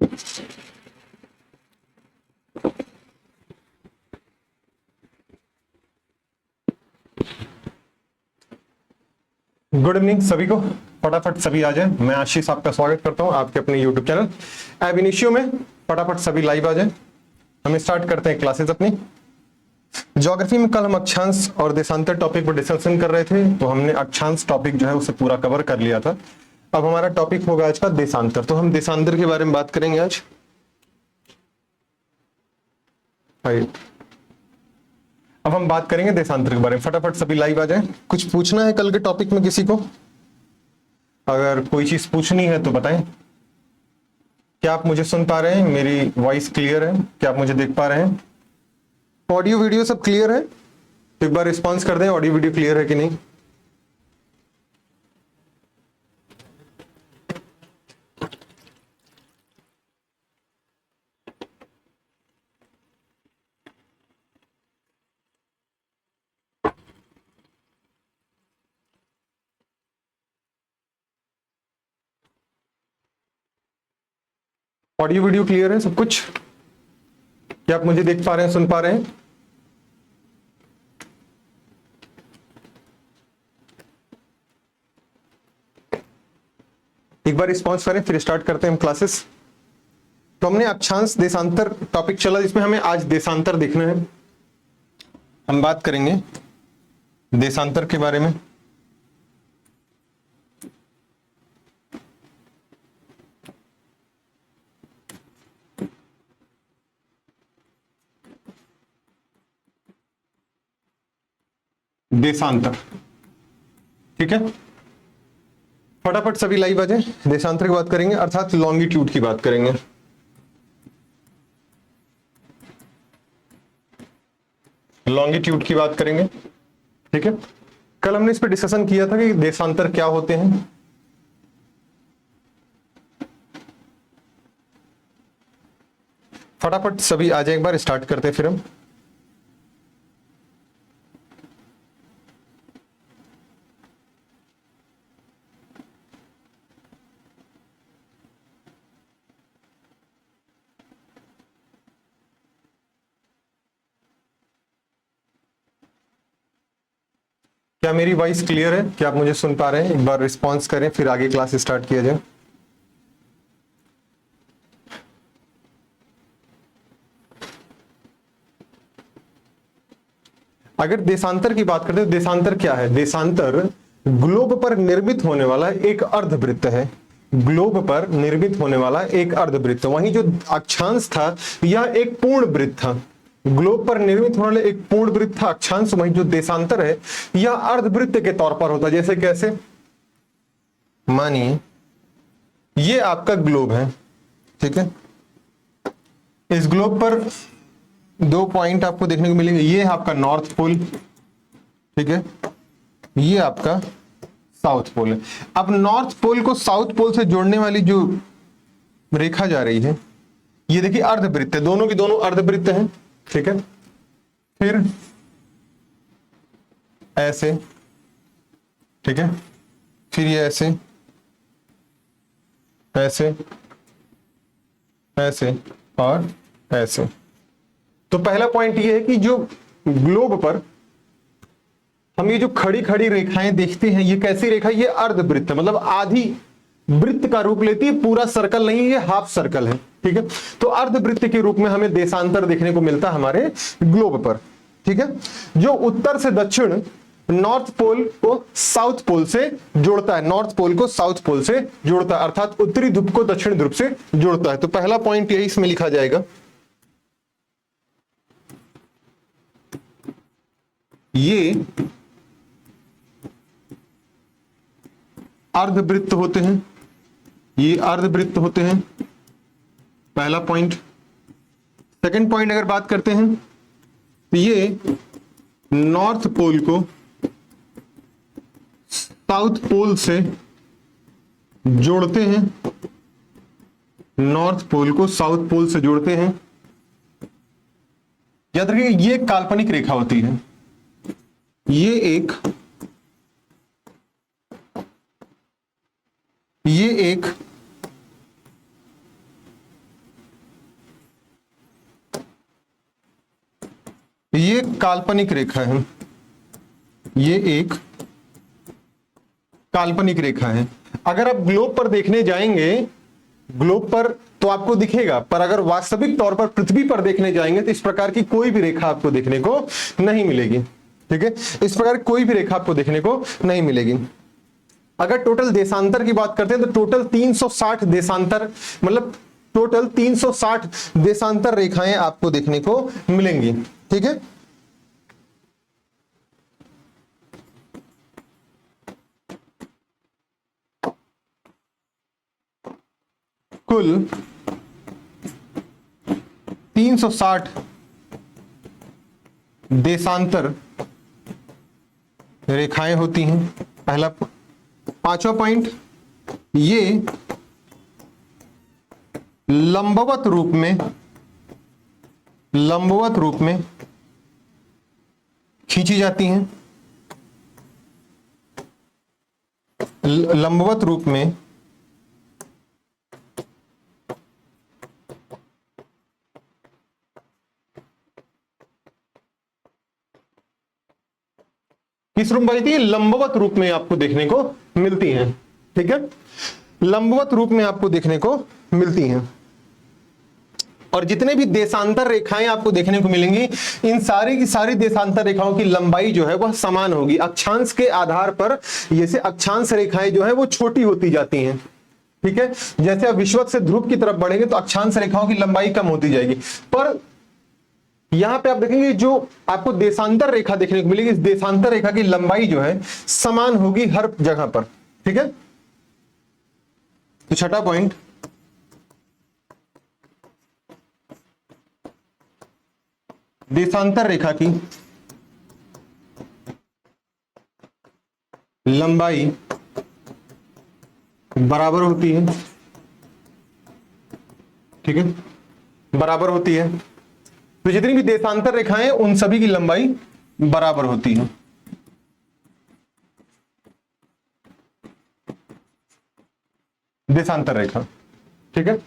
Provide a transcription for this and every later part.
Good evening सभी को। फटाफट सभी आ जाएं। मैं आशीष आपका स्वागत करता हूं आपके अपने यूट्यूब चैनल एब इनिशियो में। फटाफट सभी लाइव आ जाएं। हम स्टार्ट करते हैं क्लासेस अपनी। ज्योग्राफी में कल हम अक्षांश और देशांतर टॉपिक पर डिस्कशन कर रहे थे, तो हमने अक्षांश टॉपिक जो है उसे पूरा कवर कर लिया था। अब हमारा टॉपिक होगा आज का देशांतर। तो हम देशांतर के बारे में बात करेंगे आज। अब हम बात करेंगे देशांतर के बारे में। फटाफट सभी लाइव आ जाएं। कुछ पूछना है कल के टॉपिक में किसी को? अगर कोई चीज पूछनी है तो बताएं। क्या आप मुझे सुन पा रहे हैं? मेरी वॉइस क्लियर है? क्या आप मुझे देख पा रहे हैं? ऑडियो वीडियो सब क्लियर है? तो एक बार रिस्पॉन्स कर दें, ऑडियो वीडियो क्लियर है कि नहीं। ऑडियो वीडियो क्लियर है सब कुछ? क्या आप मुझे देख पा रहे हैं, सुन पा रहे हैं? एक बार रिस्पॉन्स करें, फिर स्टार्ट करते हैं हम क्लासेस। तो हमने अक्षांश देशांतर टॉपिक चला, जिसमें हमें आज देशांतर देखना है। हम बात करेंगे देशांतर के बारे में। देशांतर, ठीक है। फटाफट सभी लाइव आ जाए। देशांतर की बात करेंगे, अर्थात लॉन्गिट्यूड की बात करेंगे। लॉन्गिट्यूड की बात करेंगे, ठीक है। कल हमने इस पर डिस्कशन किया था कि देशांतर क्या होते हैं। फटाफट सभी आ जाए, एक बार स्टार्ट करते हैं फिर हम। क्या मेरी वॉइस क्लियर है? क्या आप मुझे सुन पा रहे हैं? एक बार रिस्पॉन्स करें, फिर आगे क्लास स्टार्ट किया जाए। अगर देशांतर की बात करते हैं, देशांतर क्या है? देशांतर ग्लोब पर निर्मित होने वाला एक अर्धवृत्त है। ग्लोब पर निर्मित होने वाला एक अर्धवृत्त। वहीं जो अक्षांश था यह एक पूर्ण वृत्त था। ग्लोब पर निर्मित होने वाला एक पूर्ण वृत्त था अक्षांश। वहीं जो देशांतर है यह अर्धवृत्त के तौर पर होता है। जैसे कैसे? मानिए ये आपका ग्लोब है, ठीक है। इस ग्लोब पर दो पॉइंट आपको देखने को मिलेंगे। ये है आपका नॉर्थ पोल, ठीक है। ये आपका साउथ पोल है। अब नॉर्थ पोल को साउथ पोल से जोड़ने वाली जो रेखा जा रही है, ये देखिए अर्धवृत्त है। दोनों की दोनों अर्धवृत्त हैं, ठीक है। फिर ऐसे, ठीक है। फिर ये ऐसे, ऐसे, ऐसे और ऐसे। तो पहला पॉइंट ये है कि जो ग्लोब पर हम ये जो खड़ी खड़ी रेखाएं देखते हैं, ये कैसी रेखा? ये अर्धवृत्त है, मतलब आधी वृत्त का रूप लेती है। पूरा सर्कल नहीं है, ये हाफ सर्कल है, ठीक है। तो अर्धवृत्त के रूप में हमें देशांतर देखने को मिलता है हमारे ग्लोब पर, ठीक है। जो उत्तर से दक्षिण, नॉर्थ पोल को साउथ पोल से जोड़ता है। नॉर्थ पोल को साउथ पोल से जोड़ता है, अर्थात उत्तरी ध्रुव को दक्षिण ध्रुव से जोड़ता है। तो पहला पॉइंट यही इसमें लिखा जाएगा। ये अर्धवृत्त होते हैं, ये अर्धवृत्त होते हैं, पहला पॉइंट। सेकंड पॉइंट अगर बात करते हैं तो ये नॉर्थ पोल को साउथ पोल से जोड़ते हैं। नॉर्थ पोल को साउथ पोल से जोड़ते हैं। याद रखिए ये काल्पनिक रेखा होती है। ये ये काल्पनिक रेखा है, ये एक काल्पनिक रेखा है। अगर आप ग्लोब पर देखने जाएंगे, ग्लोब पर तो आपको दिखेगा, पर अगर वास्तविक तौर पर पृथ्वी पर देखने जाएंगे तो इस प्रकार की कोई भी रेखा आपको देखने को नहीं मिलेगी। ठीक है, इस प्रकार कोई भी रेखा आपको देखने को नहीं मिलेगी। अगर टोटल देशांतर की बात करते हैं तो टोटल 360 देशांतर, मतलब टोटल 360 देशांतर रेखाएं आपको देखने को मिलेंगी। ठीक है, कुल 360 देशांतर रेखाएं होती हैं। पहला, पांचवा पॉइंट, ये लंबवत रूप में खींची जाती हैं। लंबवत रूप में किस रूप में थी? लंबवत रूप में आपको देखने को मिलती हैं। ठीक है, लंबवत रूप में आपको देखने को मिलती हैं। और जितने भी देशांतर रेखाएं आपको देखने को मिलेंगी, इन सारी की सारी देशांतर रेखाओं की लंबाई जो है वह समान होगी। अक्षांश के आधार पर जैसे अक्षांश रेखाएं जो है वो छोटी होती जाती हैं। ठीक है, जैसे आप विषुवत से ध्रुव की तरफ बढ़ेंगे तो अक्षांश रेखाओं की लंबाई कम होती जाएगी, पर यहां पे आप देखेंगे जो आपको देशांतर रेखा देखने को मिलेगी, इस देशांतर रेखा की लंबाई जो है समान होगी हर जगह पर। ठीक है, तो छठा पॉइंट, देशांतर रेखा की लंबाई बराबर होती है। ठीक है, बराबर होती है, तो जितनी भी देशांतर रेखाएं उन सभी की लंबाई बराबर होती है। देशांतर रेखा, ठीक है,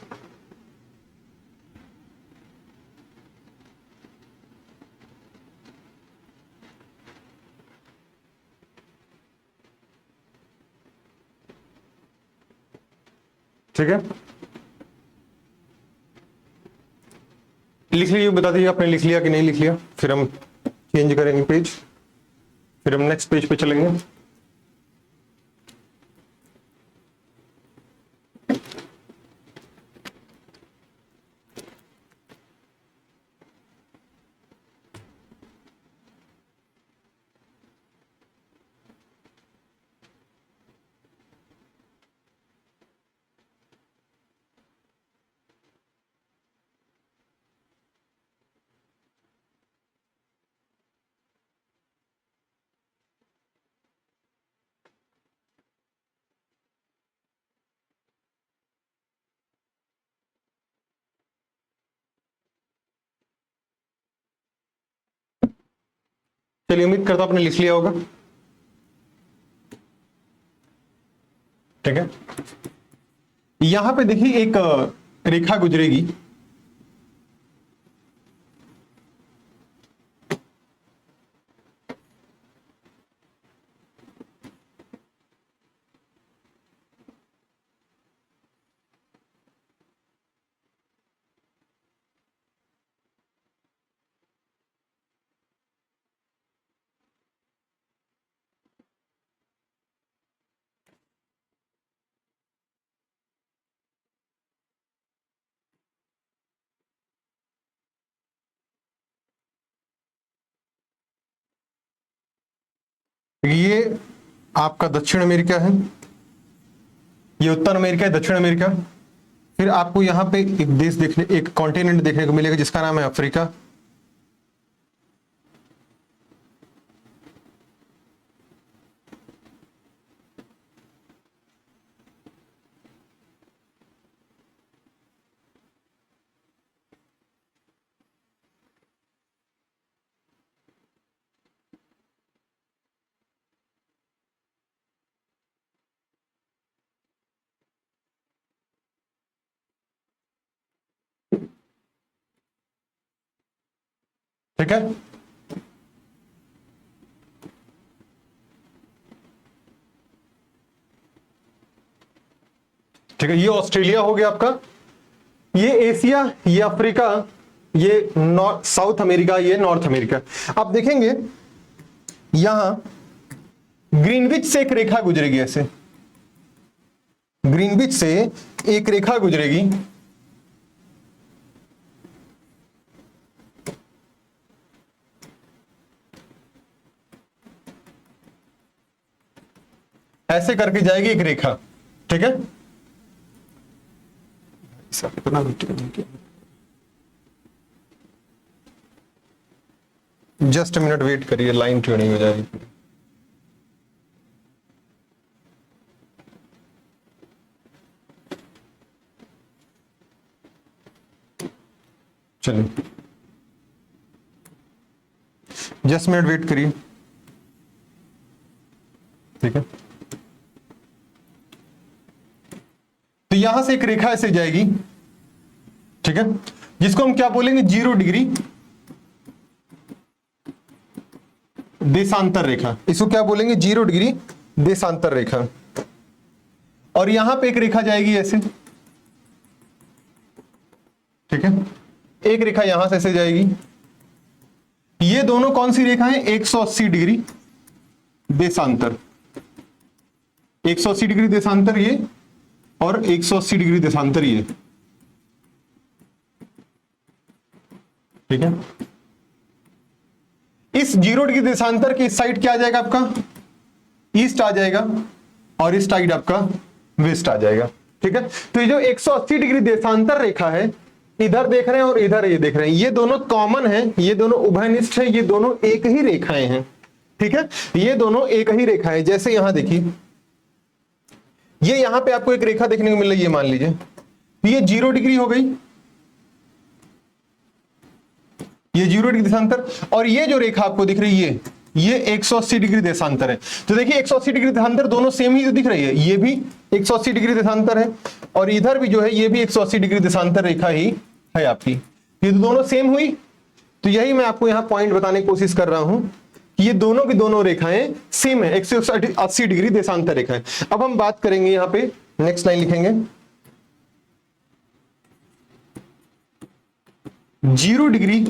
ठीक है, लिख लीजिए, बता दीजिए आपने लिख लिया कि नहीं लिख लिया, फिर हम चेंज करेंगे पेज, फिर हम नेक्स्ट पेज पे चलेंगे। चलिए, उम्मीद करता हूं आपने लिख लिया होगा। ठीक है, यहां पे देखिए एक रेखा गुजरेगी, ये आपका दक्षिण अमेरिका है, ये उत्तर अमेरिका है, दक्षिण अमेरिका। फिर आपको यहां पे एक देश देखने, एक कॉन्टिनेंट देखने को मिलेगा जिसका नाम है अफ्रीका। ठीक है, ठीक है, ये ऑस्ट्रेलिया हो गया आपका, ये एशिया, ये अफ्रीका, ये नॉर्थ साउथ अमेरिका, ये नॉर्थ अमेरिका। आप देखेंगे यहां ग्रीनविच से एक रेखा गुजरेगी, ऐसे ग्रीनविच से एक रेखा गुजरेगी, ऐसे करके जाएगी एक रेखा। ठीक है, इतना जस्ट मिनट वेट करिए, लाइन ट्यूनिंग हो जाएगी। चलिए जस्ट मिनट वेट करिए। ठीक है, तो यहां से एक रेखा ऐसे जाएगी, ठीक है, जिसको हम क्या बोलेंगे, 0 डिग्री देशांतर रेखा। इसको क्या बोलेंगे, 0 डिग्री देशांतर रेखा। और यहां पे एक रेखा जाएगी ऐसे, ठीक है, एक रेखा यहां से ऐसे जाएगी। ये दोनों कौन सी रेखा है, 180 डिग्री देशांतर, 180 डिग्री देशांतर ये, और 180 डिग्री देशांतर ये। ठीक है, इस 0 डिग्री देशांतर की साइड क्या आ जाएगा आपका, ईस्ट आ जाएगा, और इस साइड आपका वेस्ट आ जाएगा। ठीक है, तो ये जो 180 डिग्री देशांतर रेखा है, इधर देख रहे हैं और इधर ये देख रहे हैं, ये दोनों कॉमन है, ये दोनों उभयनिष्ठ है, ये दोनों एक ही रेखाएं हैं। ठीक है, ये दोनों एक ही रेखा है। जैसे यहां देखिए, ये यहां पे आपको एक रेखा देखने को मिल रही है, मान लीजिए ये 0 डिग्री हो गई, ये 0 डिग्री देशांतर, और ये जो रेखा आपको दिख रही है ये 180 डिग्री देशांतर है। तो देखिए 180 डिग्री देशांतर दोनों सेम ही तो दिख रही है, ये भी 180 डिग्री देशांतर है, और इधर भी जो है ये भी 180 डिग्री देशांतर रेखा ही है आपकी। ये तो दोनों सेम हुई। तो यही मैं आपको यहां पॉइंट बताने की कोशिश कर रहा हूं कि ये दोनों की दोनों रेखाएं सेम है, 180 डिग्री देशांतर रेखा है। अब हम बात करेंगे यहां पे, नेक्स्ट लाइन लिखेंगे, 0 डिग्री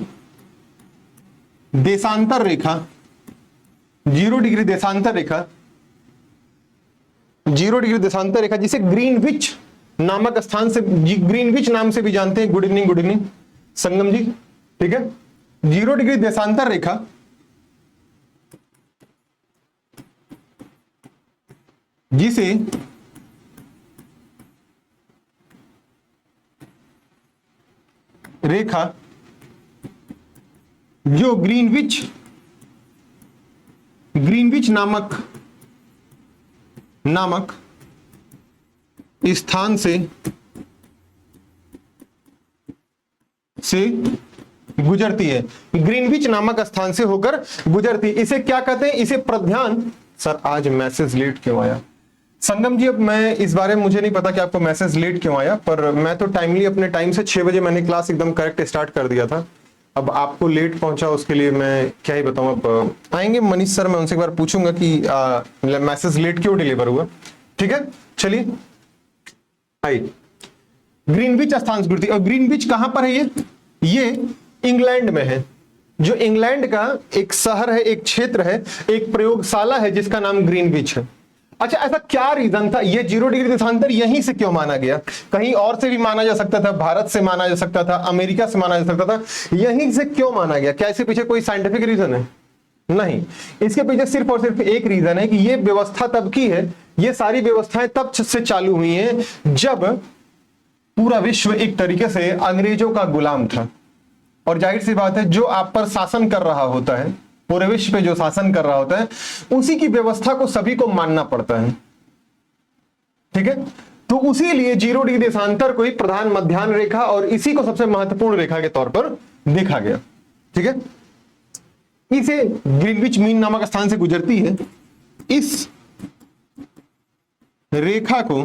देशांतर रेखा, 0 डिग्री देशांतर रेखा, 0 डिग्री देशांतर रेखा जिसे ग्रीनविच नामक स्थान से, ग्रीनविच नाम से भी जानते हैं। गुड इवनिंग संगम जी। ठीक है, 0 डिग्री देशांतर रेखा जिसे रेखा जो ग्रीनविच नामक स्थान से गुजरती है, ग्रीनविच नामक स्थान से होकर गुजरती है। इसे क्या कहते हैं, इसे प्रध्यान। सर आज मैसेज लेट क्यों आया संगम जी? अब मैं इस बारे में मुझे नहीं पता कि आपको मैसेज लेट क्यों आया, पर मैं तो टाइमली अपने टाइम से 6 बजे मैंने क्लास एकदम करेक्ट स्टार्ट कर दिया था। अब आपको लेट पहुंचा उसके लिए मैं क्या ही बताऊं। अब आएंगे मनीष सर, मैं उनसे एक बार पूछूंगा कि मैसेज लेट क्यों डिलीवर हुआ। ठीक है, चलिए आई ग्रीनविच स्थान से गुजरती। और ग्रीनविच कहां पर है? ये इंग्लैंड में है। जो इंग्लैंड का एक शहर है, एक क्षेत्र है, एक प्रयोगशाला है जिसका नाम ग्रीनविच है। अच्छा, ऐसा क्या रीजन था? ये 0 डिग्री देशांतर यहीं से क्यों माना गया? कहीं और से भी माना जा सकता था, भारत से माना जा सकता था, अमेरिका से माना जा सकता था, यहीं से क्यों माना गया? क्या इसके पीछे कोई साइंटिफिक रीजन है? नहीं, इसके पीछे सिर्फ और सिर्फ एक रीजन है कि ये व्यवस्था तब की है, ये सारी व्यवस्थाएं तब से चालू हुई हैं जब पूरा विश्व एक तरीके से अंग्रेजों का गुलाम था। और जाहिर सी बात है, जो आप पर शासन कर रहा होता है, पूरे विश्व पे जो शासन कर रहा होता है, उसी की व्यवस्था को सभी को मानना पड़ता है। ठीक है, तो उसी लिए 0 डिग्री देशांतर को ही प्रधान मध्याह्न रेखा और इसी को सबसे महत्वपूर्ण रेखा के तौर पर देखा गया। ठीक है, इसे ग्रीनविच मीन नामक स्थान से गुजरती है। इस रेखा को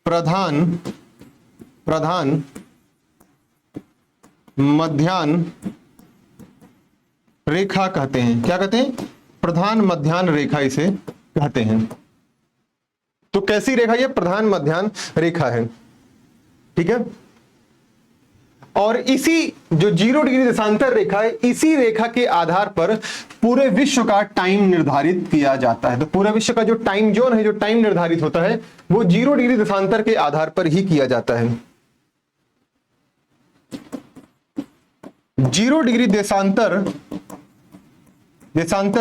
प्रधान मध्याह्न रेखा कहते हैं। क्या कहते हैं? प्रधान मध्याह्न रेखा इसे कहते हैं। तो कैसी रेखा? ये प्रधान मध्याह्न रेखा है, ठीक है। और इसी जो 0 डिग्री देशांतर रेखा है, इसी रेखा के आधार पर पूरे विश्व का टाइम निर्धारित किया जाता है। तो पूरे विश्व का जो टाइम जोन है, जो टाइम निर्धारित होता है, वो 0 डिग्री देशांतर के आधार पर ही किया जाता है। 0 डिग्री देशांतर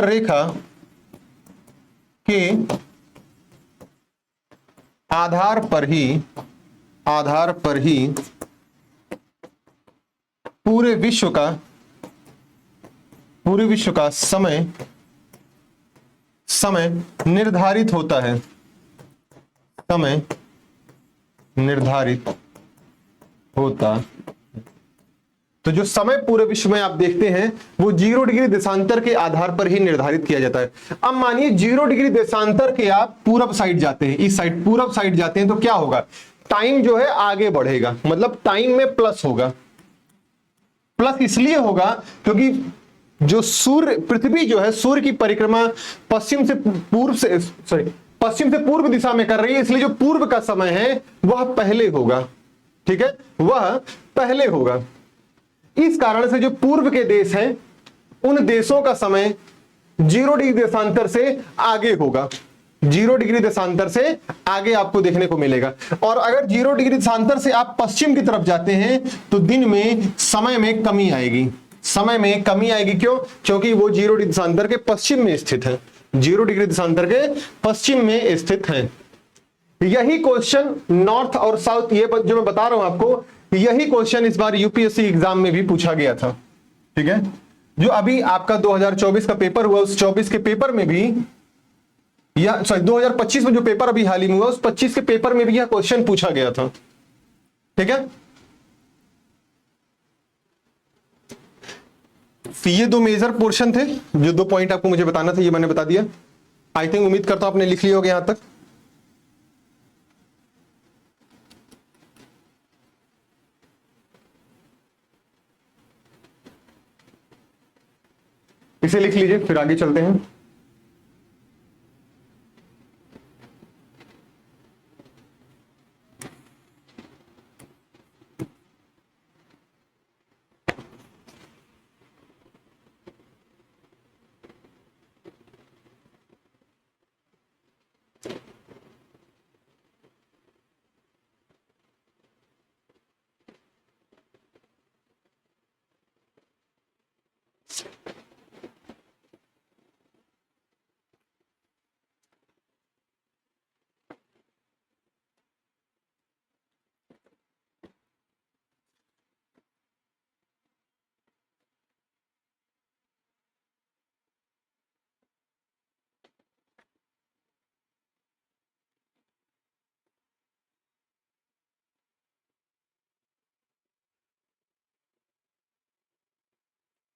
रेखा के आधार पर ही पूरे विश्व का समय निर्धारित होता है, समय निर्धारित होता। तो जो समय पूरे विश्व में आप देखते हैं वो 0 डिग्री देशांतर के आधार पर ही निर्धारित किया जाता है। अब मानिए 0 डिग्री देशांतर के आप पूरब साइड जाते हैं, इस साइड पूरब साइड जाते हैं, तो क्या होगा? टाइम जो है आगे बढ़ेगा, मतलब टाइम में प्लस होगा। प्लस इसलिए होगा क्योंकि जो सूर्य, पृथ्वी जो है सूर्य की परिक्रमा पश्चिम से पूर्व दिशा में कर रही है, इसलिए जो पूर्व का समय है वह पहले होगा, ठीक है, वह पहले होगा। इस कारण से जो पूर्व के देश हैं उन देशों का समय 0 डिग्री देशांतर से आगे होगा, 0 डिग्री देशांतर से आगे आपको देखने को मिलेगा। और अगर 0 डिग्री देशांतर से आप पश्चिम की तरफ जाते हैं तो दिन में समय में कमी आएगी, समय में कमी आएगी। क्यों? क्योंकि वो 0 डिग्री देशांतर के पश्चिम में स्थित है, 0 डिग्री देशांतर के पश्चिम में स्थित है। यही क्वेश्चन नॉर्थ और साउथ, ये जो मैं बता रहा हूं आपको, यही क्वेश्चन इस बार यूपीएससी एग्जाम में भी पूछा गया था, ठीक है। जो अभी आपका 2024 का पेपर हुआ, उस 24 के पेपर में भी, या सॉरी 2025 में जो पेपर अभी हाल ही में हुआ, उस 25 के पेपर में भी यह क्वेश्चन पूछा गया था, ठीक है। ये 2 मेजर पोर्शन थे, जो 2 पॉइंट आपको मुझे बताना था, ये मैंने बता दिया। आई थिंक, उम्मीद करता हूं आपने लिख लिया होगा यहां तक। इसे लिख लीजिए, फिर आगे चलते हैं।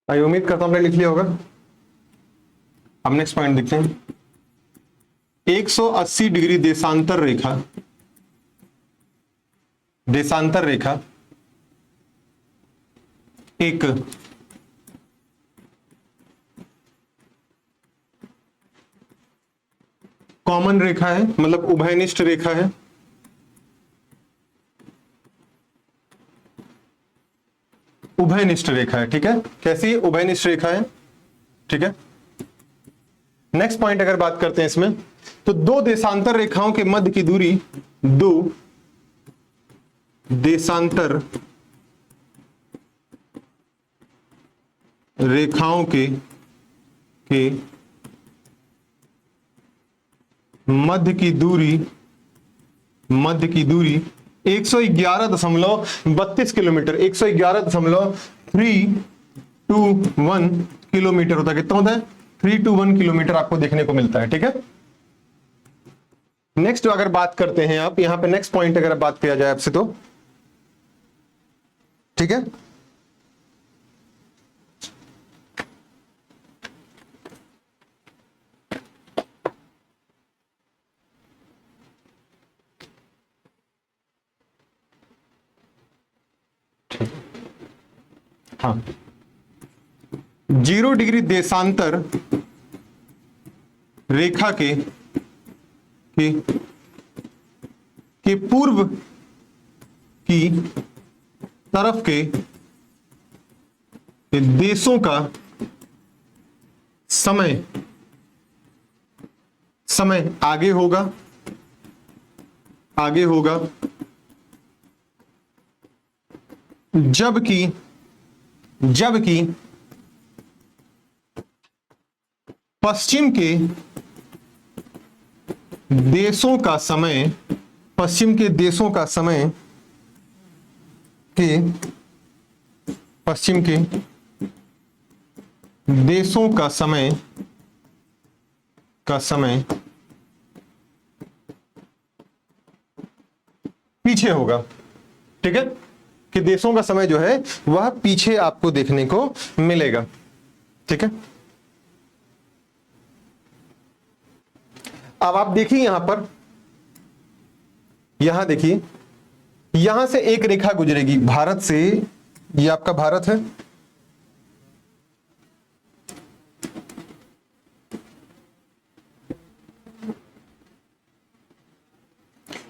आई उम्मीद करता हूं आपने लिख लिया होगा। अब नेक्स्ट पॉइंट देखते हैं। 180 डिग्री देशांतर रेखा एक कॉमन रेखा है, मतलब उभयनिष्ठ रेखा है। उभयनिष्ठ रेखा है, ठीक है। कैसी उभयनिष्ठ रेखा है, ठीक है। नेक्स्ट पॉइंट अगर बात करते हैं इसमें, तो 2 देशांतर रेखाओं के मध्य की दूरी, 2 देशांतर रेखाओं के मध्य की दूरी 111.32 किलोमीटर, 111.321 किलोमीटर होता है। कितना होता है? 321 किलोमीटर आपको देखने को मिलता है, ठीक है। नेक्स्ट अगर बात करते हैं आप, यहां पे नेक्स्ट पॉइंट अगर बात किया जाए आपसे, तो ठीक है, हाँ, 0 डिग्री देशांतर रेखा के के पूर्व की तरफ के देशों का समय आगे होगा, जबकि पश्चिम के देशों का समय पीछे होगा। ठीक है, कि देशों का समय जो है वह पीछे आपको देखने को मिलेगा। ठीक है, अब आप देखिए यहां देखिए, यहां से एक रेखा गुजरेगी भारत से, ये आपका भारत है,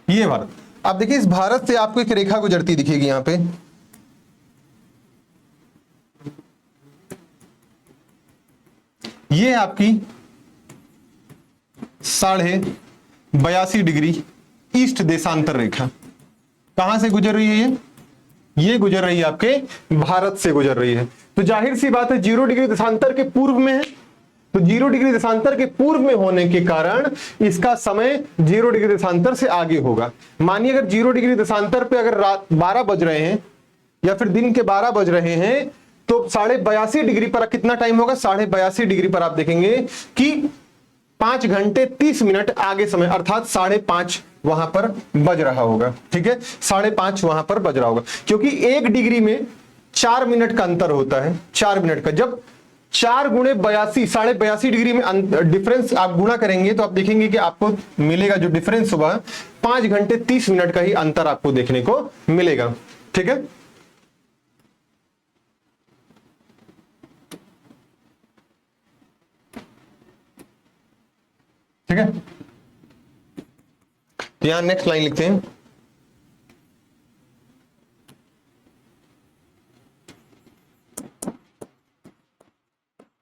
ये भारत। आप देखिए इस भारत से आपको एक रेखा गुजरती दिखेगी यहां पे, ये आपकी 82.5 डिग्री ईस्ट देशांतर रेखा कहां से गुजर रही है? ये गुजर रही है आपके भारत से गुजर रही है। तो जाहिर सी बात है 0 डिग्री देशांतर के पूर्व में है, तो 0 डिग्री देशांतर के पूर्व में होने के कारण इसका समय 0 डिग्री देशांतर से आगे होगा। मानिए अगर 0 डिग्री देशांतर पे अगर रात 12 बज रहे हैं या फिर दिन के 12 बज रहे हैं, तो 82.5 डिग्री पर कितना टाइम होगा? 82.5 डिग्री पर आप देखेंगे कि 5 घंटे 30 मिनट आगे समय, अर्थात 5:30 वहां पर बज रहा होगा। ठीक है, 5:30 वहां पर बज रहा होगा, क्योंकि 1 डिग्री में 4 मिनट का अंतर होता है, 4 मिनट का। जब 4 गुणे 82, 82.5 डिग्री में डिफरेंस आप गुणा करेंगे तो आप देखेंगे कि आपको मिलेगा जो डिफरेंस होगा 5 घंटे 30 मिनट का ही अंतर आपको देखने को मिलेगा। ठीक है, ठीक है, तो यहां नेक्स्ट लाइन लिखते हैं,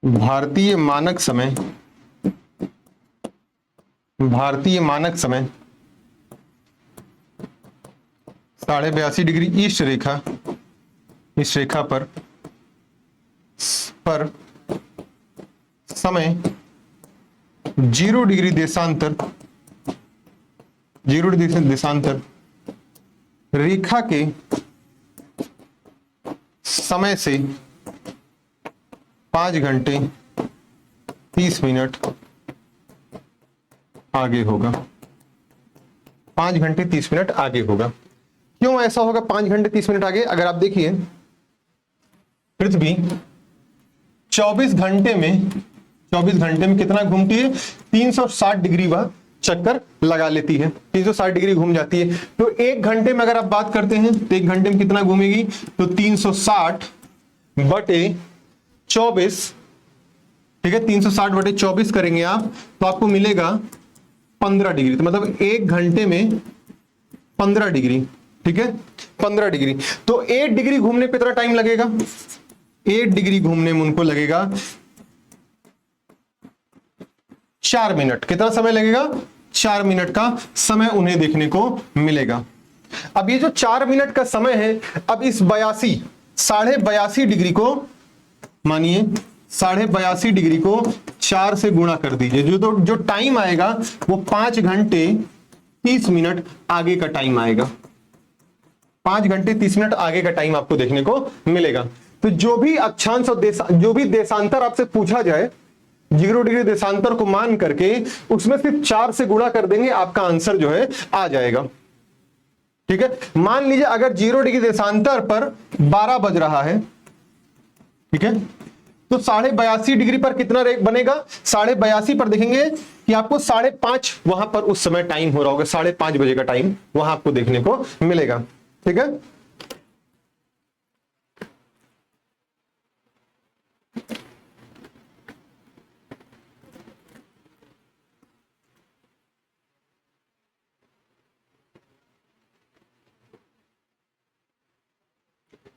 भारतीय मानक समय 82.5 डिग्री ईस्ट रेखा, इस रेखा पर समय 0 डिग्री देशांतर रेखा के समय से 5 घंटे 30 मिनट आगे होगा। 5 घंटे 30 मिनट आगे होगा। क्यों ऐसा होगा 5 घंटे 30 मिनट आगे? अगर आप देखिए पृथ्वी 24 घंटे में कितना घूमती है? 360 डिग्री वह चक्कर लगा लेती है, 360 डिग्री घूम जाती है। तो 1 घंटे में अगर आप बात करते हैं तो 1 घंटे में कितना घूमेगी? तो 360 बटे 24, ठीक है, 360 बटे 24 करेंगे आप तो आपको मिलेगा 15 डिग्री। तो मतलब 1 घंटे में 15 डिग्री। ठीक है, 15 डिग्री। तो 8 डिग्री घूमने पे कितना टाइम लगेगा? 8 डिग्री घूमने में उनको लगेगा 4 मिनट। कितना समय लगेगा? 4 मिनट का समय उन्हें देखने को मिलेगा। अब ये जो 4 मिनट का समय है, अब इस 82 डिग्री को मानिए 82 डिग्री को 4 से गुणा कर दीजिए, जो टाइम आएगा वो 5 घंटे 30 मिनट आगे का टाइम आएगा। 5 घंटे 30 मिनट आगे का टाइम आपको देखने को मिलेगा। तो जो भी अक्षांश और जो भी देशांतर आपसे पूछा जाए 0 डिग्री देशांतर को मान करके उसमें सिर्फ 4 से गुणा कर देंगे, आपका आंसर जो है आ जाएगा। ठीक है, मान लीजिए अगर 0 डिग्री देशांतर पर 12 बज रहा है, ठीक है, तो 82.5 डिग्री पर कितना रेट बनेगा? 82.5 पर देखेंगे कि आपको 5:30 वहां पर उस समय टाइम हो रहा होगा, 5:30 बजे का टाइम वहां आपको देखने को मिलेगा। ठीक है,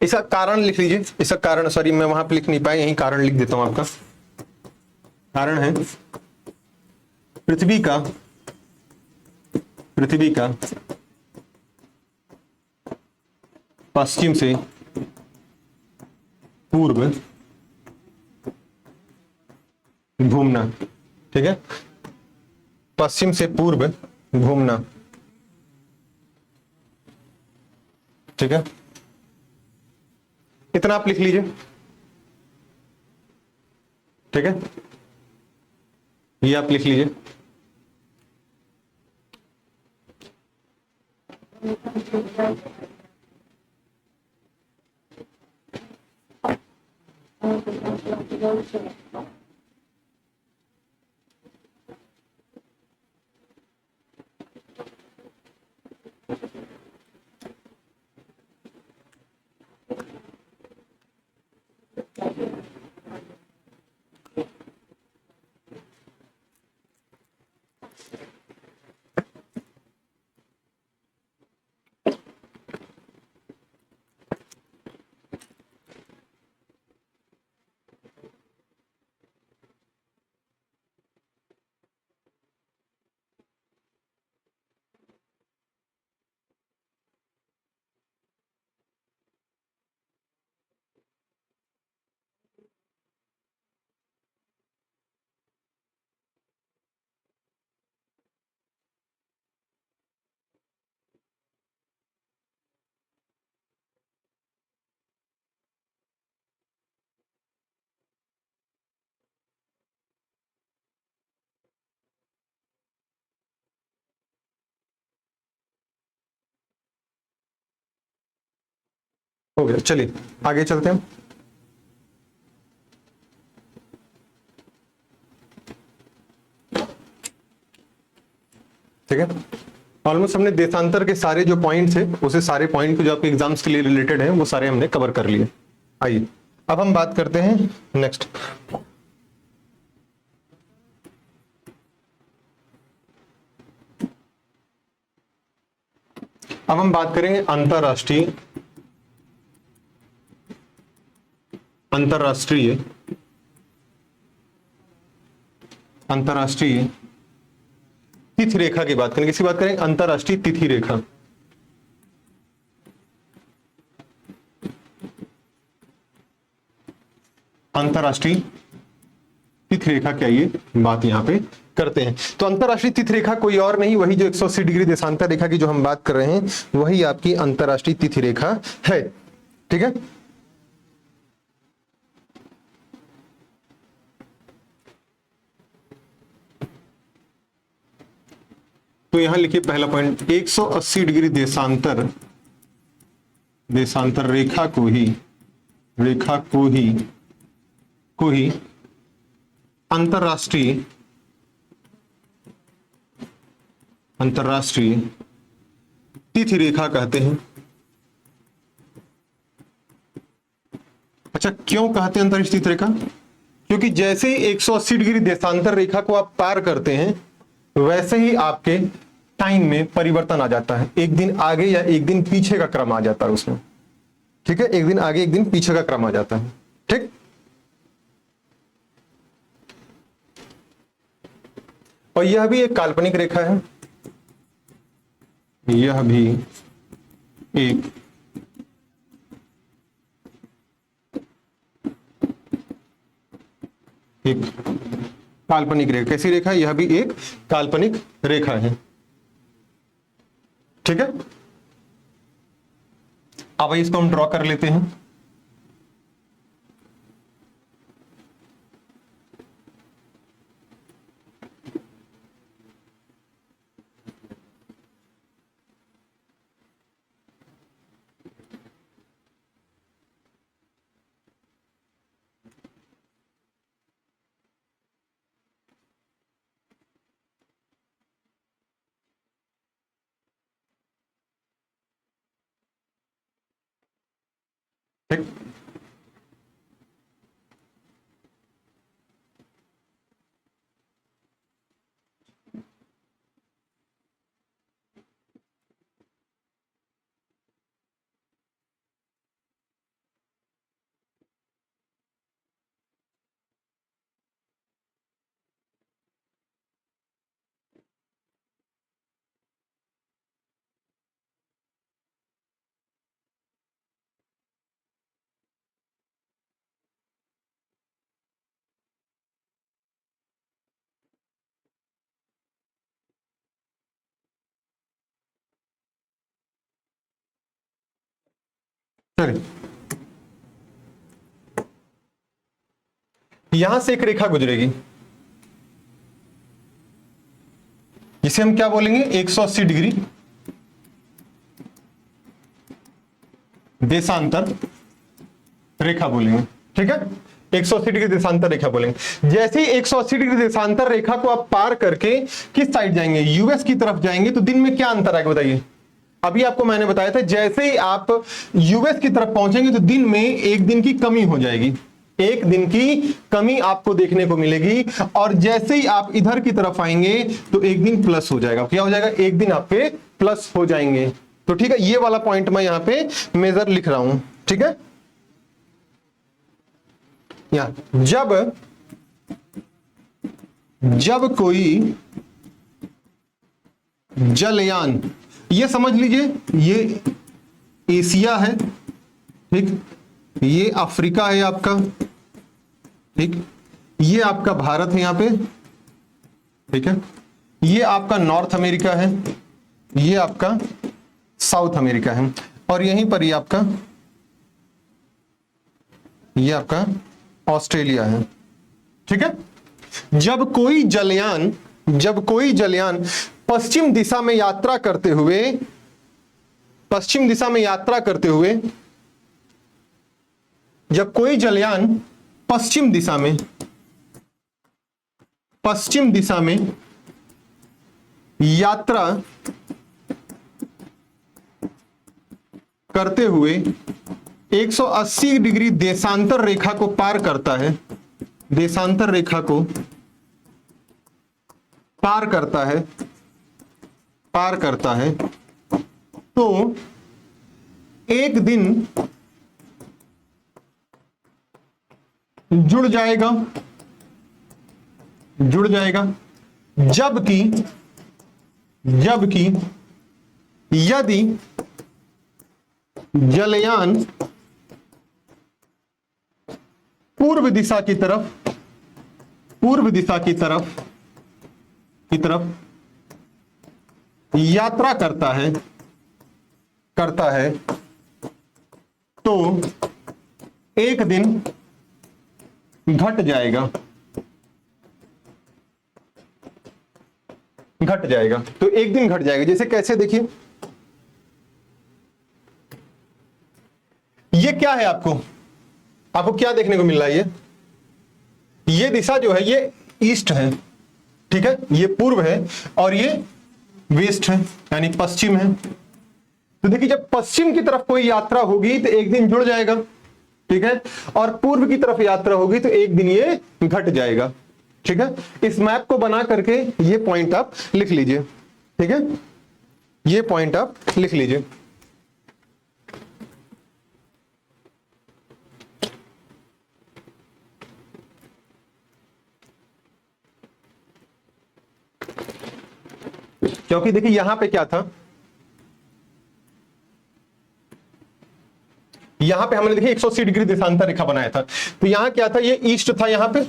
इसका कारण लिख लीजिए, इसका कारण, सॉरी मैं वहां पे लिख नहीं पाया, यही कारण लिख देता हूं आपका। कारण है पृथ्वी का पश्चिम से पूर्व घूमना। ठीक है, पश्चिम से पूर्व घूमना। ठीक है, इतना आप लिख लीजिए। ठीक है, ये आप लिख लीजिए। हो गया, चलिए आगे चलते हैं। ठीक है, ऑलमोस्ट हमने देशांतर के सारे जो पॉइंट्स है, उसे सारे पॉइंट जो आपके एग्जाम्स के लिए रिलेटेड है, वो सारे हमने कवर कर लिए। आइए अब हम बात करते हैं नेक्स्ट। अब हम बात करेंगे अंतरराष्ट्रीय तिथि रेखा की बात करेंगे। किसकी बात करेंगे? अंतरराष्ट्रीय तिथि रेखा। अंतरराष्ट्रीय तिथि रेखा क्या, ये बात यहां पे करते हैं। तो अंतरराष्ट्रीय तिथि रेखा कोई और नहीं, वही जो 180 डिग्री देशांतर रेखा की जो हम बात कर रहे हैं, वही आपकी अंतरराष्ट्रीय तिथि रेखा है। ठीक है, तो यहां लिखिए पहला पॉइंट, 180 डिग्री देशांतर रेखा को ही अंतरराष्ट्रीय तिथि रेखा कहते हैं। अच्छा, क्यों कहते हैं अंतरराष्ट्रीय तिथि रेखा? क्योंकि जैसे ही 180 डिग्री देशांतर रेखा को आप पार करते हैं, वैसे ही आपके टाइम में परिवर्तन आ जाता है। एक दिन आगे या एक दिन पीछे का क्रम आ जाता है उसमें। ठीक है, एक दिन आगे एक दिन पीछे का क्रम आ जाता है। ठीक, और यह भी एक काल्पनिक रेखा है, यह भी एक काल्पनिक रेखा। कैसी रेखा? यह भी एक काल्पनिक रेखा है। ठीक है, अब इसको हम ड्रॉ कर लेते हैं। ठीक, चलिए, यहां से एक रेखा गुजरेगी, इसे हम क्या बोलेंगे, 180 डिग्री देशांतर रेखा बोलेंगे। ठीक है, 180 डिग्री देशांतर रेखा बोलेंगे। जैसे ही 180 डिग्री देशांतर रेखा को आप पार करके किस साइड जाएंगे, यूएस की तरफ जाएंगे, तो दिन में क्या अंतर आएगा बताइए। अभी आपको मैंने बताया था, जैसे ही आप यूएस की तरफ पहुंचेंगे तो दिन में एक दिन की कमी हो जाएगी, एक दिन की कमी आपको देखने को मिलेगी। और जैसे ही आप इधर की तरफ आएंगे तो एक दिन प्लस हो जाएगा। क्या हो जाएगा, एक दिन आपके प्लस हो जाएंगे। तो ठीक है, ये वाला पॉइंट मैं यहां पे मेजर लिख रहा हूं। ठीक है, यहां जब कोई जलयान, ये समझ लीजिए, ये एशिया है, ठीक, ये अफ्रीका है आपका, ठीक, ये आपका भारत है यहां पे, ठीक है, ये आपका नॉर्थ अमेरिका है, ये आपका साउथ अमेरिका है, और यहीं पर ये आपका ऑस्ट्रेलिया है। ठीक है, जब कोई जलयान पश्चिम दिशा में यात्रा करते हुए जब कोई जलयान पश्चिम दिशा में यात्रा करते हुए 180 डिग्री देशांतर रेखा को पार करता है, देशांतर रेखा को पार करता है, तो एक दिन जुड़ जाएगा, जबकि यदि जलयान पूर्व दिशा की तरफ यात्रा करता है तो एक दिन घट जाएगा, तो एक दिन घट जाएगा। जैसे कैसे, देखिए ये क्या है, आपको क्या देखने को मिल रहा है, ये दिशा जो है ये ईस्ट है, ठीक है, ये पूर्व है, और ये वेस्ट है यानी पश्चिम है। तो देखिए, जब पश्चिम की तरफ कोई यात्रा होगी तो एक दिन जुड़ जाएगा, ठीक है, और पूर्व की तरफ यात्रा होगी तो एक दिन ये घट जाएगा। ठीक है, इस मैप को बना करके ये पॉइंट आप लिख लीजिए। ठीक है, ये पॉइंट आप लिख लीजिए। क्योंकि देखिए यहां पे क्या था, यहां पे हमने देखिए 180 डिग्री देशांतर रेखा बनाया था, तो यहां क्या था, ये ईस्ट था यहां पे,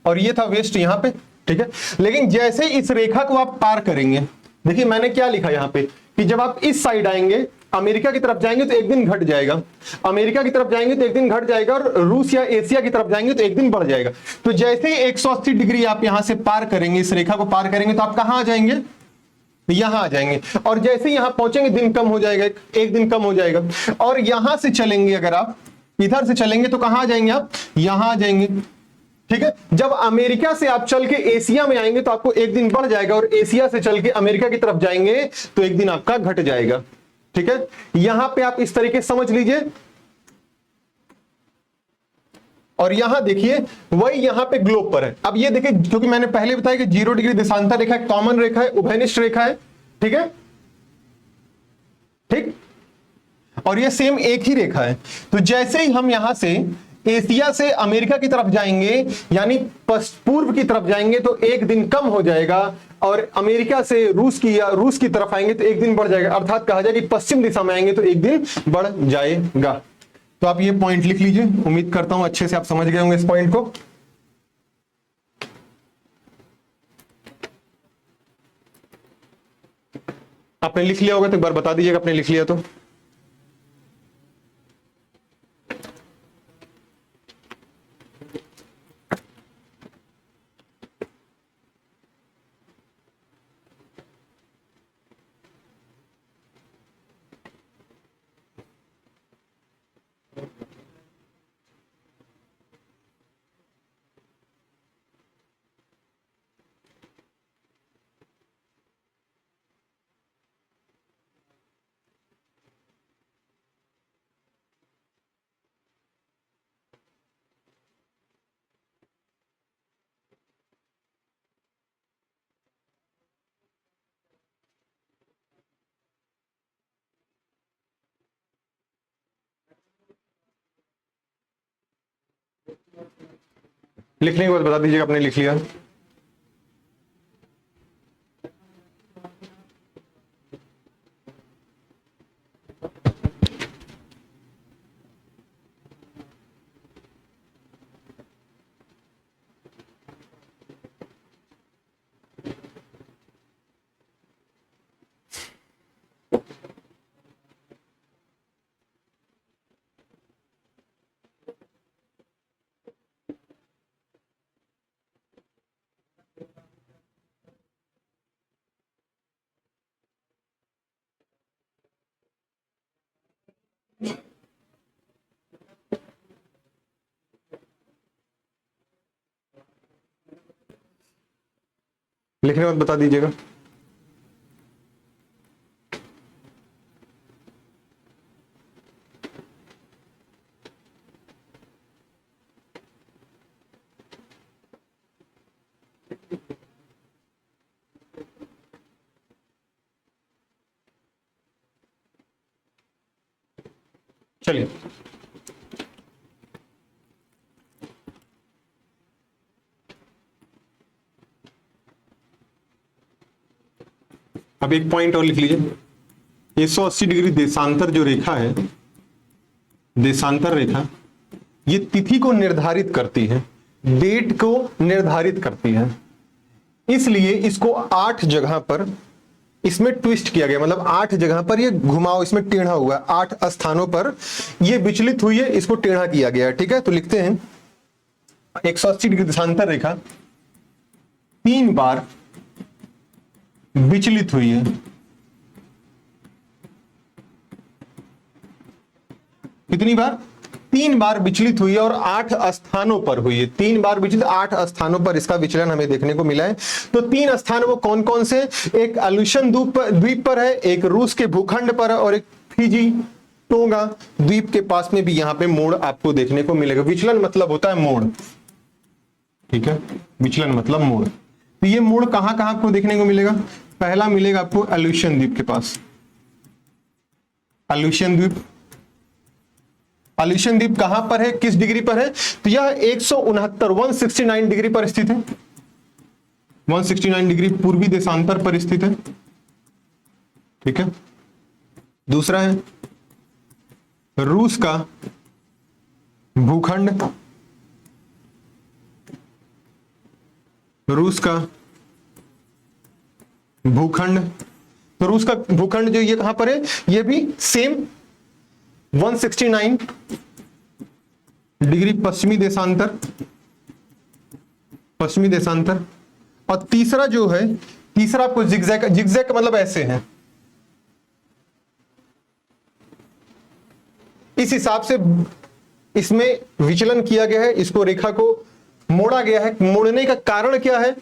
और ये था वेस्ट यहां पे। ठीक है, लेकिन जैसे इस रेखा को आप पार करेंगे, देखिए मैंने क्या लिखा यहां पे कि जब आप इस साइड आएंगे, अमेरिका की तरफ जाएंगे तो एक दिन घट जाएगा, अमेरिका की तरफ जाएंगे तो एक दिन घट जाएगा, और रूस या एशिया की तरफ जाएंगे तो एक दिन बढ़ जाएगा। तो जैसे ही 180 डिग्री आप यहां से पार करेंगे, इस रेखा को पार करेंगे, तो आप कहां आ जाएंगे, यहां आ जाएंगे, और जैसे यहां पहुंचेंगे दिन कम हो जाएगा, एक दिन कम हो जाएगा। और यहां से चलेंगे, अगर आप इधर से चलेंगे तो कहां आ जाएंगे, आप यहां आ जाएंगे। ठीक है, जब अमेरिका से आप चल के एशिया में आएंगे तो आपको एक दिन बढ़ जाएगा, और एशिया से चल के अमेरिका की तरफ जाएंगे तो एक दिन आपका घट जाएगा। ठीक है, यहां पे आप इस तरीके समझ लीजिए, और यहां देखिए वही यहां पे ग्लोब पर है। अब ये देखिए, क्योंकि मैंने पहले बताया कि 0 डिग्री देशांतर रेखा कॉमन रेखा है, उभयनिष्ठ रेखा है। ठीक है, ठीक, और ये सेम एक ही रेखा है। तो जैसे ही हम यहां से एशिया से अमेरिका की तरफ जाएंगे, यानी पूर्व की तरफ जाएंगे, तो एक दिन कम हो जाएगा, और अमेरिका से रूस की तरफ आएंगे तो एक दिन बढ़ जाएगा। अर्थात कहा जाए कि पश्चिम दिशा में आएंगे तो एक दिन बढ़ जाएगा। तो आप ये पॉइंट लिख लीजिए, उम्मीद करता हूं अच्छे से आप समझ गए होंगे इस पॉइंट को। आपने लिख लिया होगा तो एक बार बता दीजिएगा, आपने लिख लिया तो। लिखने के बाद बता दीजिएगा आपने लिख लिया। लिखने के बाद बता दीजिएगा। चलिए अब एक पॉइंट और लिख लीजिए। 180 डिग्री देशांतर जो रेखा है, देशांतर रेखा, ये तिथि को निर्धारित करती है, डेट को निर्धारित करती है। इसलिए इसको 8 जगह पर इसमें ट्विस्ट किया गया, मतलब 8 जगह पर ये घुमाव इसमें टेढ़ा हुआ है, 8 स्थानों पर ये विचलित हुई है, इसको टेढ़ा किया गया है। ठीक है, तो लिखते हैं 180 डिग्री देशांतर रेखा 3 बार विचलित हुई है। कितनी बार? 3 बार विचलित हुई है और 8 स्थानों पर हुई है। 3 बार विचलित, 8 स्थानों पर इसका विचलन हमें देखने को मिला है। तो 3 स्थान वो कौन कौन से? एक अल्यूशन द्वीप पर है, एक रूस के भूखंड पर है और एक फिजी टोंगा द्वीप के पास में भी यहां पे मोड़ आपको देखने को मिलेगा। विचलन मतलब होता है मोड़, ठीक है, विचलन मतलब मोड़। तो ये मोड़ कहां कहां आपको देखने को मिलेगा? पहला मिलेगा आपको अल्यूशन द्वीप के पास। अल्यूशन द्वीप, अल्यूशन द्वीप कहां पर है, किस डिग्री पर है? तो यह 169 डिग्री पर स्थित है। 169 डिग्री पूर्वी देशांतर पर स्थित है। ठीक है, दूसरा है रूस का भूखंड, रूस का भूखंड। तो रूस का भूखंड जो ये कहां पर है, ये भी सेम 169 डिग्री पश्चिमी देशांतर, पश्चिमी देशांतर। और तीसरा जो है, तीसरा आपको जिगजैग, जिगजैग मतलब ऐसे है, इस हिसाब से इसमें विचलन किया गया है, इसको रेखा को मोड़ा गया है। मोड़ने का कारण क्या है?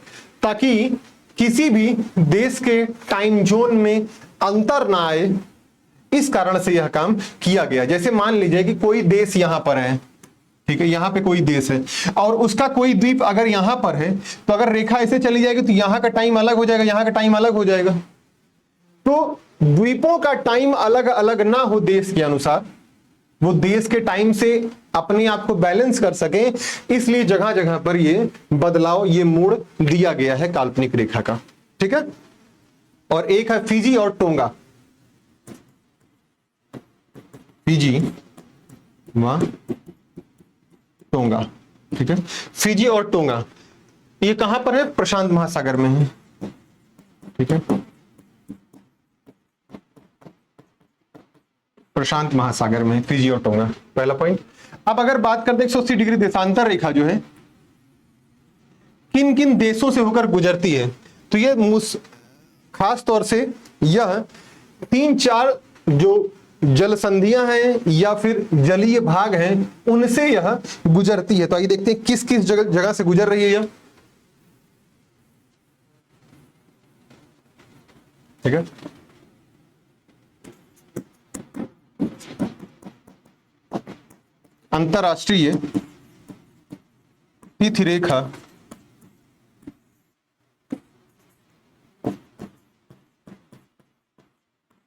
ताकि किसी भी देश के टाइम जोन में अंतर ना आए, इस कारण से यह काम किया गया। जैसे मान लीजिए कि कोई देश यहां पर है, ठीक है, यहां पे कोई देश है और उसका कोई द्वीप अगर यहां पर है, तो अगर रेखा ऐसे चली जाएगी तो यहां का टाइम अलग हो जाएगा, यहां का टाइम अलग हो जाएगा। तो द्वीपों का टाइम अलग अलग ना हो देश के अनुसार, वो देश के टाइम से अपने आप को बैलेंस कर सके, इसलिए जगह जगह पर ये बदलाव, ये मोड़ दिया गया है काल्पनिक रेखा का। ठीक है, और एक है फिजी और टोंगा, फिजी व टोंगा। ठीक है, फिजी और टोंगा ये कहां पर है? प्रशांत महासागर में है। ठीक है, प्रशांत महासागर में फिजी और टोंगा, पहला पॉइंट। अब अगर बात करते हैं 180 डिग्री देशांतर रेखा जो है किन किन देशों से होकर गुजरती है, तो ये खास तौर से यह 3-4 जो जल संधियां हैं या फिर जलीय भाग हैं, उनसे यह गुजरती है। तो आइए देखते हैं किस किस जगह से गुजर रही है यह। ठीक है, अंतरराष्ट्रीय तिथि रेखा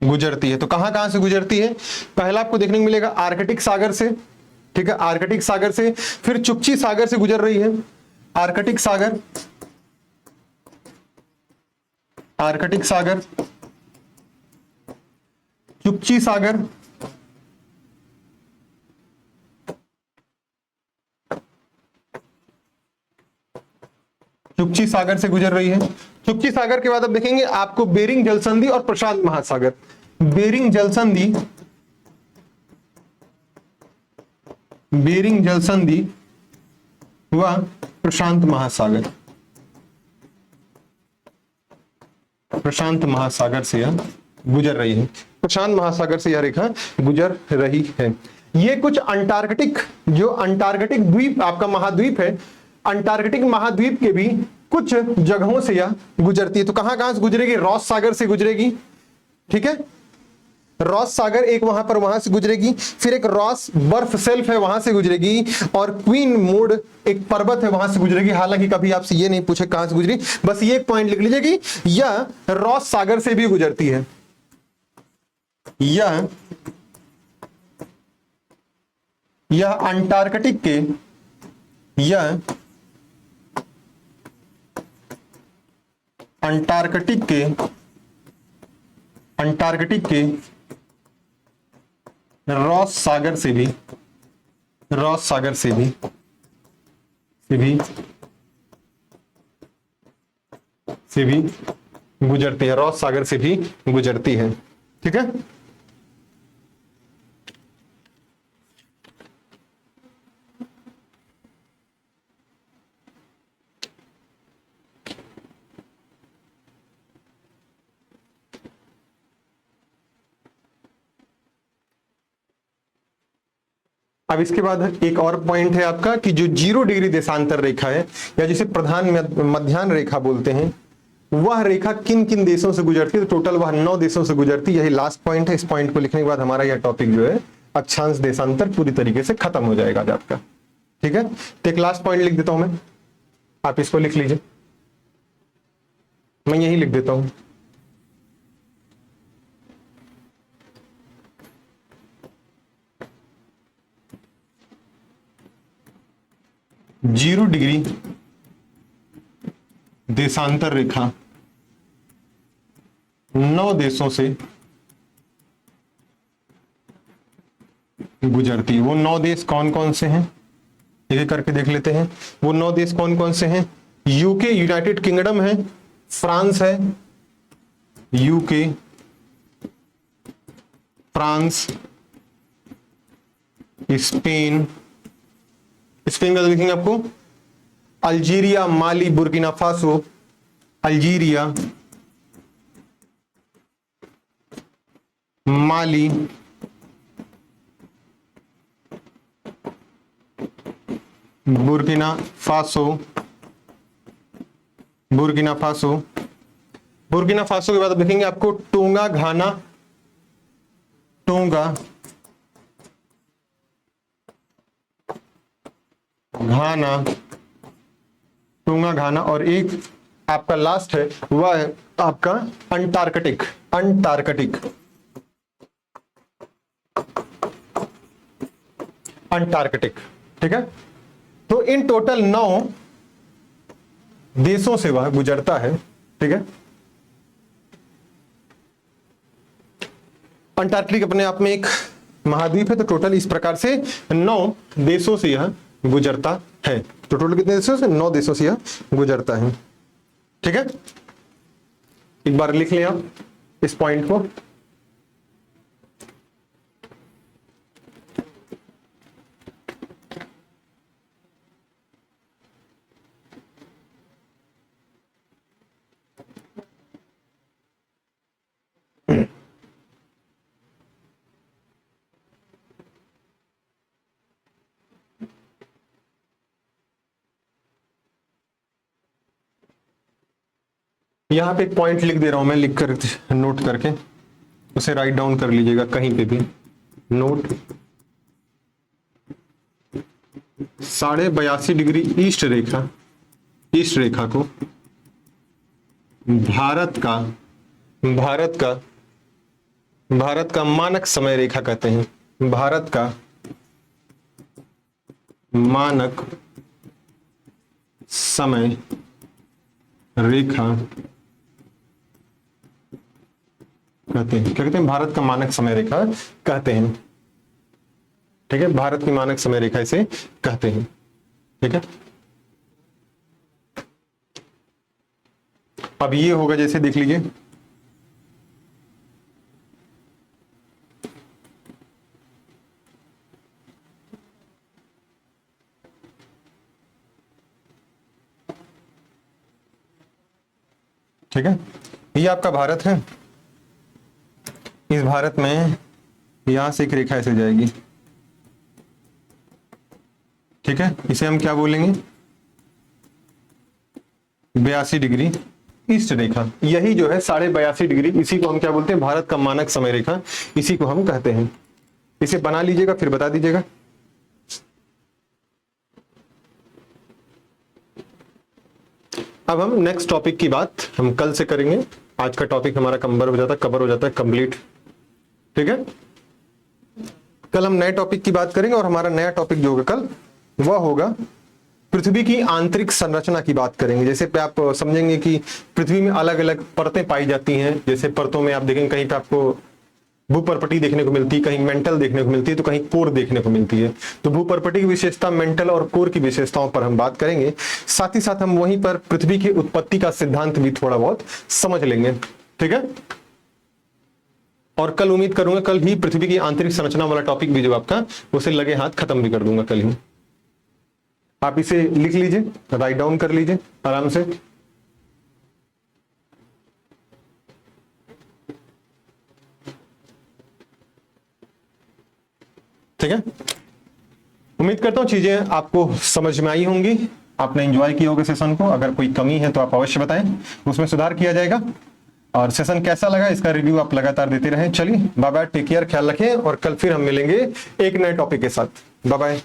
गुजरती है। तो कहां कहां से गुजरती है? पहला आपको देखने को मिलेगा आर्कटिक सागर से। ठीक है, आर्कटिक सागर से, फिर चुक्ची सागर से गुजर रही है, आर्कटिक सागर, आर्कटिक सागर, चुपची सागर, चुपची सागर से गुजर रही है। चुपची सागर के बाद अब देखेंगे आपको बेरिंग जलसंधि और प्रशांत महासागर। बेरिंग जलसंधि, बेरिंग जलसंधि व प्रशांत महासागर, प्रशांत महासागर से यह गुजर रही है। प्रशांत महासागर से यह रेखा गुजर रही है। ये कुछ अंटार्कटिक, जो अंटार्कटिक द्वीप आपका महाद्वीप है, अंटार्कटिक महाद्वीप के भी कुछ जगहों से यह गुजरती है। तो कहां कहां से गुजरेगी? रॉस सागर से गुजरेगी, ठीक है, रॉस सागर एक वहां से गुजरेगी, फिर एक रॉस बर्फ सेल्फ है वहां से गुजरेगी, और क्वीन मोड एक पर्वत है वहां से गुजरेगी। हालांकि कभी आपसे ये नहीं पूछे कहां से गुजरी, बस ये पॉइंट लिख लीजिए कि यह रॉस सागर से भी गुजरती है। यह अंटार्कटिक के, यह अंटार्कटिक के रॉस सागर से भी, रॉस सागर से भी गुजरती है, रॉस सागर से भी गुजरती है, ठीक है। अब इसके बाद एक और पॉइंट है आपका कि जो 0 डिग्री देशांतर रेखा है, या जिसे प्रधान मध्याह्न रेखा बोलते हैं, वह रेखा किन किन देशों से गुजरती है? तो टोटल वह 9 देशों से गुजरती है। यही लास्ट पॉइंट है। इस पॉइंट को लिखने के बाद हमारा यह टॉपिक जो है अक्षांश देशांतर पूरी तरीके से खत्म हो जाएगा आज आपका, ठीक है। तो एक लास्ट पॉइंट लिख देता हूं मैं, आप इसको लिख लीजिए, मैं यही लिख देता हूं। जीरो डिग्री देशांतर रेखा 9 देशों से गुजरती है। वो 9 देश कौन कौन से हैं, एक एक करके देख लेते हैं। वो 9 देश कौन कौन से हैं? यूके, यूनाइटेड किंगडम है, फ्रांस है, यूके, फ्रांस, स्पेन, स्पेन का लिखेंगे आपको Algeria, Mali, Burkina Faso, Algeria, Mali, Burkina Faso, Burkina Faso, Burkina Faso के बाद देखेंगे आपको टोंगा, घाना, टोंगा, घाना, टोंगा, घाना, और एक आपका लास्ट है वह है आपका अंटार्कटिक, अंटार्कटिक, अंटार्कटिक, ठीक है। तो इन टोटल 9 देशों से वह गुजरता है, ठीक है। अंटार्कटिक अपने आप में एक महाद्वीप है। तो टोटल इस प्रकार से 9 देशों से यह गुजरता है। तो टोटल कितने देशों से? 9 देशों से यह गुजरता है, ठीक है। एक बार लिख लें आप इस पॉइंट को। यहां पे एक पॉइंट लिख दे रहा हूं मैं, लिख कर नोट करके उसे राइट डाउन कर लीजिएगा कहीं पे भी। नोट 82.5 डिग्री ईस्ट रेखा, ईस्ट रेखा को भारत का मानक समय रेखा कहते हैं। भारत का मानक समय रेखा कहते हैं। क्या कहते हैं? भारत का मानक समय रेखा कहते हैं। ठीक है, भारत की मानक समय रेखा इसे कहते हैं। ठीक है, अब ये होगा, जैसे देख लीजिए, ठीक है, ये आपका भारत है। इस भारत में यहां से एक रेखा ऐसे जाएगी। ठीक है, इसे हम क्या बोलेंगे? 82 डिग्री ईस्ट रेखा। यही जो है 82.5 डिग्री, इसी को हम क्या बोलते हैं? भारत का मानक समय रेखा, इसी को हम कहते हैं। इसे बना लीजिएगा, फिर बता दीजिएगा। अब हम नेक्स्ट टॉपिक की बात हम कल से करेंगे। आज का टॉपिक हमारा कवर हो जाता है कंप्लीट। ठीक है, कल हम नए टॉपिक की बात करेंगे और हमारा नया टॉपिक जो होगा कल वह होगा पृथ्वी की आंतरिक संरचना की बात करेंगे। जैसे पे आप समझेंगे कि पृथ्वी में अलग अलग परतें पाई जाती हैं। जैसे परतों में आप देखेंगे कहीं पे आपको भूपर्पटी देखने को मिलती है, कहीं मेंटल देखने को मिलती है, तो कहीं कोर देखने को मिलती है। तो भूपर्पटी की विशेषता, मेंटल और कोर की विशेषताओं पर हम बात करेंगे। साथ ही साथ हम वहीं पर पृथ्वी की उत्पत्ति का सिद्धांत भी थोड़ा बहुत समझ लेंगे। ठीक है, और कल उम्मीद करूंगा कल ही पृथ्वी की आंतरिक संरचना वाला टॉपिक भी जो आपका, उसे लगे हाथ खत्म भी कर दूंगा कल ही। आप इसे लिख लीजिए, राइट डाउन कर लीजिए आराम से। ठीक है, उम्मीद करता हूं चीजें आपको समझ में आई होंगी, आपने एंजॉय किया होगा सेशन को। अगर कोई कमी है तो आप अवश्य बताएं, उसमें सुधार किया जाएगा। और सेशन कैसा लगा इसका रिव्यू आप लगातार देते रहें। चलिए बाय बाय, टेक केयर, ख्याल रखें, और कल फिर हम मिलेंगे एक नए टॉपिक के साथ। Bye bye.